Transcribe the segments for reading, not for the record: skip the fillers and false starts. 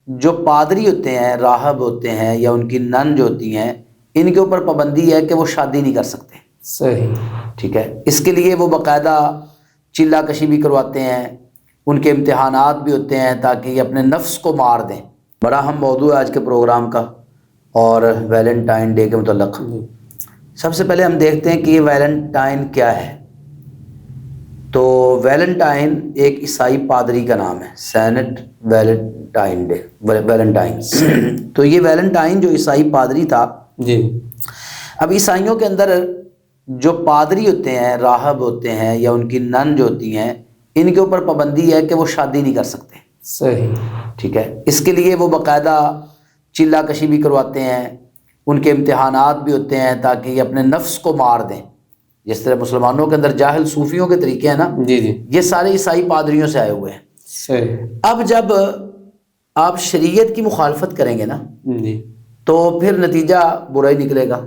جو پادری ہوتے ہیں، راہب ہوتے ہیں، یا ان کی نن جو ہوتی ہیں، ان کے اوپر پابندی ہے کہ وہ شادی نہیں کر سکتے. صحیح. ٹھیک ہے. اس کے لیے وہ باقاعدہ چلہ کشی بھی کرواتے ہیں، ان کے امتحانات بھی ہوتے ہیں تاکہ یہ اپنے نفس کو مار دیں. بڑا اہم موضوع ہے آج کے پروگرام کا اور ویلنٹائن ڈے کے متعلق. سب سے پہلے ہم دیکھتے ہیں کہ یہ ویلنٹائن کیا ہے. تو ویلنٹائن ایک عیسائی پادری کا نام ہے، سینٹ ویلنٹائن ڈے، ویلنٹائن. تو یہ ویلنٹائن جو عیسائی پادری تھا، جی. اب عیسائیوں کے اندر جو پادری ہوتے ہیں، راہب ہوتے ہیں، یا ان کی نن جو ہوتی ہیں، ان کے اوپر پابندی ہے کہ وہ شادی نہیں کر سکتے. صحیح. ٹھیک ہے. اس کے لیے وہ باقاعدہ چلہ کشی بھی کرواتے ہیں، ان کے امتحانات بھی ہوتے ہیں تاکہ یہ اپنے نفس کو مار دیں. جس طرح مسلمانوں کے اندر جاہل صوفیوں کے طریقے ہیں نا، جی جی، یہ سارے عیسائی پادریوں سے آئے ہوئے ہیں. صحیح. اب جب آپ شریعت کی مخالفت کریں گے نا، جی تو پھر نتیجہ برا ہی نکلے گا.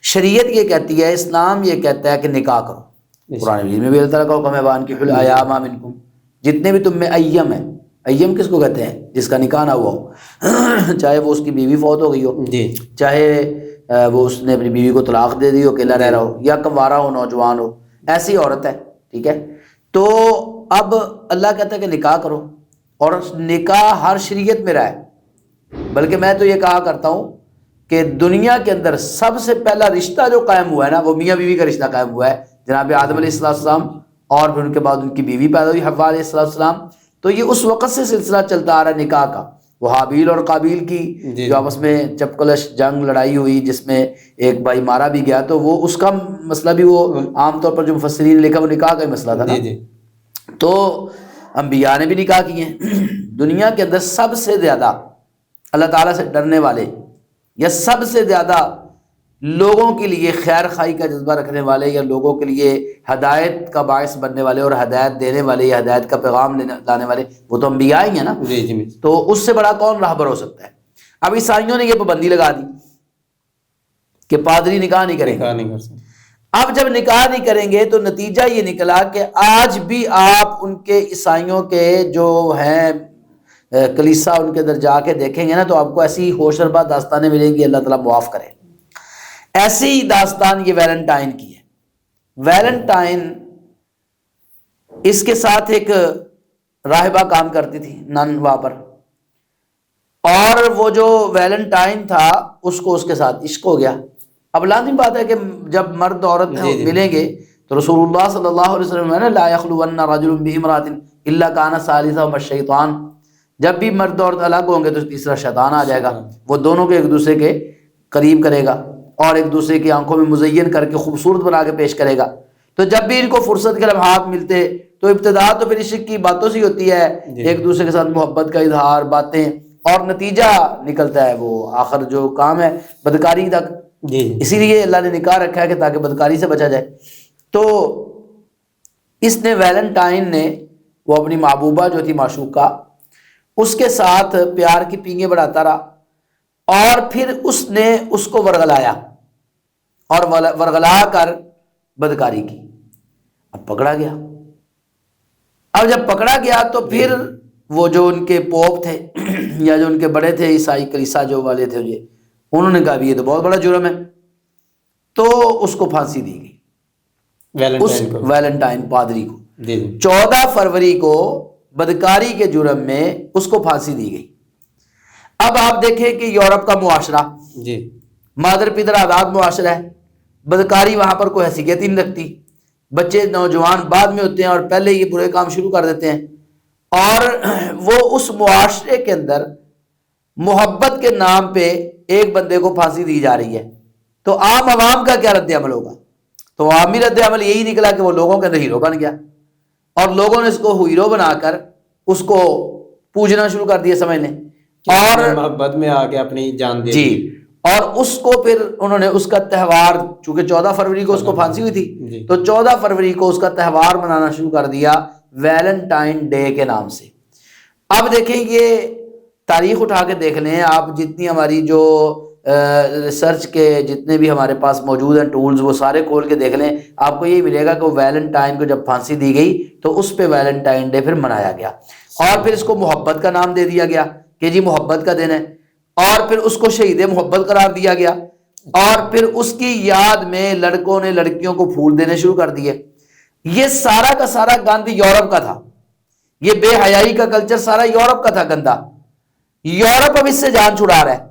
شریعت یہ کہتی ہے، اسلام یہ کہتا ہے کہ نکاح کرو. قرآن مجید میں بھی اللہ تعالیٰ کا حکم ہے، وَأَنكِحُوا الْأَيَامَ مِنكُمْ، جتنے بھی تم میں ایم ہیں. ایم کس کو کہتے ہیں؟ جس کا نکاح نہ ہوا ہو، چاہے وہ اس کی بیوی فوت ہو گئی ہو، جی، چاہے وہ اس نے اپنی بیوی کو طلاق دے دی ہو، اکیلا رہ رہا ہو، یا کنوارا ہو، نوجوان ہو، ایسی عورت ہے. ٹھیک ہے. تو اب اللہ کہتا ہے کہ نکاح کرو، اور نکاح ہر شریعت میں رہا ہے. بلکہ میں تو یہ کہا کرتا ہوں کہ دنیا کے اندر سب سے پہلا رشتہ جو قائم ہوا ہے نا، وہ میاں بیوی کا رشتہ قائم ہوا ہے. جناب آدم علیہ السلام، اور پھر ان کے بعد ان کی بیوی پیدا ہوئی حوا علیہ السلام. تو یہ اس وقت سے سلسلہ چلتا آ رہا ہے نکاح کا. وہ حابیل اور قابیل کی جو آپس میں چپکلش جنگ لڑائی ہوئی، جس میں ایک بھائی مارا بھی گیا، تو وہ اس کا مسئلہ بھی، وہ عام طور پر جو مفسرین نے لکھا، وہ نکاح کا ہی مسئلہ تھا نا. تو انبیاء نے بھی نکاح کیے ہیں. دنیا کے اندر سب سے زیادہ اللہ تعالیٰ سے ڈرنے والے، یا سب سے زیادہ لوگوں کے لیے خیر خواہی کا جذبہ رکھنے والے، یا لوگوں کے لیے ہدایت کا باعث بننے والے اور ہدایت دینے والے، یا ہدایت کا پیغام لانے والے، وہ تو انبیاء ہی ہیں نا. تو اس سے بڑا کون راہبر ہو سکتا ہے؟ اب عیسائیوں نے یہ پابندی لگا دی کہ پادری نکاح نہیں کریں گے. اب جب نکاح نہیں کریں گے تو نتیجہ یہ نکلا کہ آج بھی آپ ان کے عیسائیوں کے جو ہیں کلیسا، ان کے اندر جا کے دیکھیں گے نا، تو آپ کو ایسی ہوشربا داستانیں ملیں گی، اللہ تعالیٰ معاف کرے. ایسی داستان یہ ویلنٹائن کی ہے. ویلنٹائن، اس کے ساتھ ایک راہبہ کام کرتی تھی، نن وہاں پر، اور وہ جو ویلنٹائن تھا اس کو اس کے ساتھ عشق ہو گیا. اب لازم بات ہے کہ جب مرد عورت ملیں گے تو رسول اللہ صلی اللہ علیہ وسلم نے لا یخلون رجل بامرأۃ الا کان ثالثہما الشیطان، جب بھی مرد عورت الگ ہوں گے تو تیسرا شیطان آ جائے گا. وہ دونوں کو ایک دوسرے کے قریب کرے گا اور ایک دوسرے کی آنکھوں میں مزین کر کے خوبصورت بنا کے پیش کرے گا. تو جب بھی ان کو فرصت کے لمحات ملتے تو ابتدا تو پھر عشق کی باتوں سے ہوتی ہے، ایک دوسرے کے ساتھ محبت کا اظہار، باتیں، اور نتیجہ نکلتا ہے وہ آخر جو کام ہے بدکاری تک. اسی لیے اللہ نے نکاح رکھا ہے کہ تاکہ بدکاری سے بچا جائے. تو اس نے ویلنٹائن نے، وہ اپنی محبوبہ جو تھی معشوقہ، اس کے ساتھ پیار کی پینگیں بڑھاتا رہا، اور پھر اس نے اس کو ورغلایا، اور ورغلا کر بدکاری کی. اب پکڑا گیا. اب جب پکڑا گیا تو پھر وہ جو ان کے پوپ تھے یا جو ان کے بڑے تھے عیسائی کلیسا جو والے تھے، انہوں نے کہا بھی یہ تو بہت بڑا جرم ہے. تو اس کو پھانسی دی گئی، اس ویلنٹائن پادری کو. 14 فروری کو بدکاری کے جرم میں اس کو پھانسی دی گئی. اب آپ دیکھیں کہ یورپ کا معاشرہ مادر پدر آزاد معاشرہ ہے، بدکاری وہاں پر کوئی حیثیت ہی نہیں رکھتی. بچے نوجوان بعد میں ہوتے ہیں اور پہلے یہ برے کام شروع کر دیتے ہیں. اور وہ اس معاشرے کے اندر محبت کے نام پہ ایک بندے کو پھانسی دی جا رہی ہے، تو عام عوام کا کیا رد عمل ہوگا؟ تو عوامی رد عمل یہی نکلا کہ وہ لوگوں کے اندر ہیرو بن گیا، اور لوگوں نے اس کو ہیرو بنا کر اس کو پوجنا شروع کر دیا، سمجھنے، اور محبت میں آ کے اپنی جان دے دی. اور اس کو پھر انہوں نے اس کا تہوار، چونکہ 14 فروری کو اس کو پھانسی ہوئی تھی، تو 14 فروری کو اس کا تہوار منانا شروع کر دیا ویلنٹائن ڈے کے نام سے. اب دیکھیں یہ تاریخ اٹھا کے دیکھ لیں آپ، جتنی ہماری جو ریسرچ کے جتنے بھی ہمارے پاس موجود ہیں ٹولز، وہ سارے کھول کے دیکھ لیں، آپ کو یہ ملے گا کہ ویلنٹائن کو جب پھانسی دی گئی تو اس پہ ویلنٹائن ڈے پھر منایا گیا، اور پھر اس کو محبت کا نام دے دیا گیا کہ جی محبت کا دن ہے، اور پھر اس کو شہید محبت قرار دیا گیا، اور پھر اس کی یاد میں لڑکوں نے لڑکیوں کو پھول دینے شروع کر دیے۔ یہ سارا کا سارا گند یورپ کا تھا، یہ بے حیائی کا کلچر سارا یورپ کا تھا گندا۔ یورپ اب اس سے جان چھڑا رہا ہے،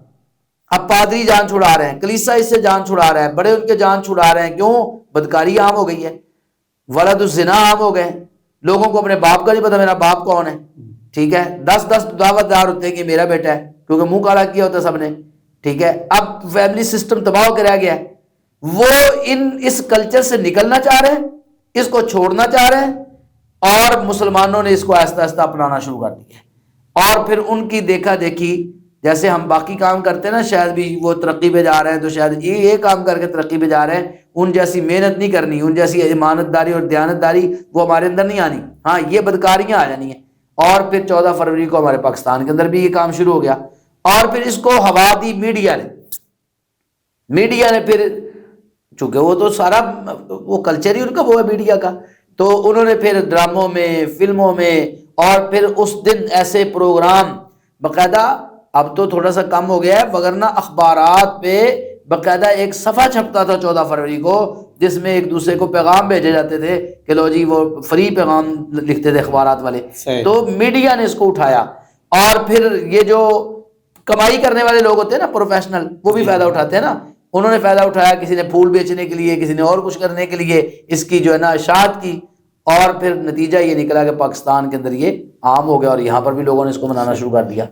اب پادری جان چھڑا رہے ہیں، کلیسا اس سے جان چھڑا رہا ہے، بڑے ان کے جان چھڑا رہے ہیں۔ کیوں؟ بدکاری عام ہو گئی ہے، ولد الزنا عام ہو گئے، لوگوں کو اپنے باپ کا نہیں پتا میرا باپ کون ہے، ٹھیک ہے، 10 دعوت دار ہوتے ہیں کہ میرا بیٹا ہے، کیونکہ منہ کالا کیا ہوتا سب نے، ٹھیک ہے۔ اب فیملی سسٹم تباہ ہو کے رہ گیا ہے۔ وہ اس کلچر سے نکلنا چاہ رہے ہیں، اس کو چھوڑنا چاہ رہے ہیں، اور مسلمانوں نے اس کو آہستہ آہستہ اپنانا شروع کر دیا ہے۔ اور پھر ان کی دیکھا دیکھی، جیسے ہم باقی کام کرتے ہیں نا، شاید بھی وہ ترقی پہ جا رہے ہیں تو شاید یہ کام کر کے ترقی پہ جا رہے ہیں، ان جیسی محنت نہیں کرنی، ان جیسی امانت داری اور دیانت داری وہ ہمارے اندر نہیں آنی، ہاں یہ بدکاریاں آ جانی ہیں۔ اور پھر 14 فروری کو ہمارے پاکستان کے اندر بھی یہ کام شروع ہو گیا، اور پھر اس کو ہوا دی میڈیا نے پھر، چونکہ وہ تو سارا وہ کلچر ہی ان کا وہ ہے میڈیا کا، تو انہوں نے پھر ڈراموں میں، فلموں میں، اور پھر اس دن ایسے پروگرام باقاعدہ، اب تو تھوڑا سا کم ہو گیا ہے، وگرنہ اخبارات پہ باقاعدہ ایک صفحہ چھپتا تھا 14 فروری کو، جس میں ایک دوسرے کو پیغام بھیجے جاتے تھے کہ لو جی، وہ فری پیغام لکھتے تھے اخبارات والے۔ تو میڈیا نے اس کو اٹھایا، اور پھر یہ جو کمائی کرنے والے لوگ ہوتے ہیں نا، پروفیشنل، وہ بھی فائدہ اٹھاتے ہیں نا، انہوں نے فائدہ اٹھایا، کسی نے پھول بیچنے کے لیے، کسی نے اور کچھ کرنے کے لیے اس کی جو ہے نا اشاعت کی، اور پھر نتیجہ یہ نکلا کہ پاکستان کے اندر یہ عام ہو گیا، اور یہاں پر بھی لوگوں نے اس کو منانا شروع کر دیا۔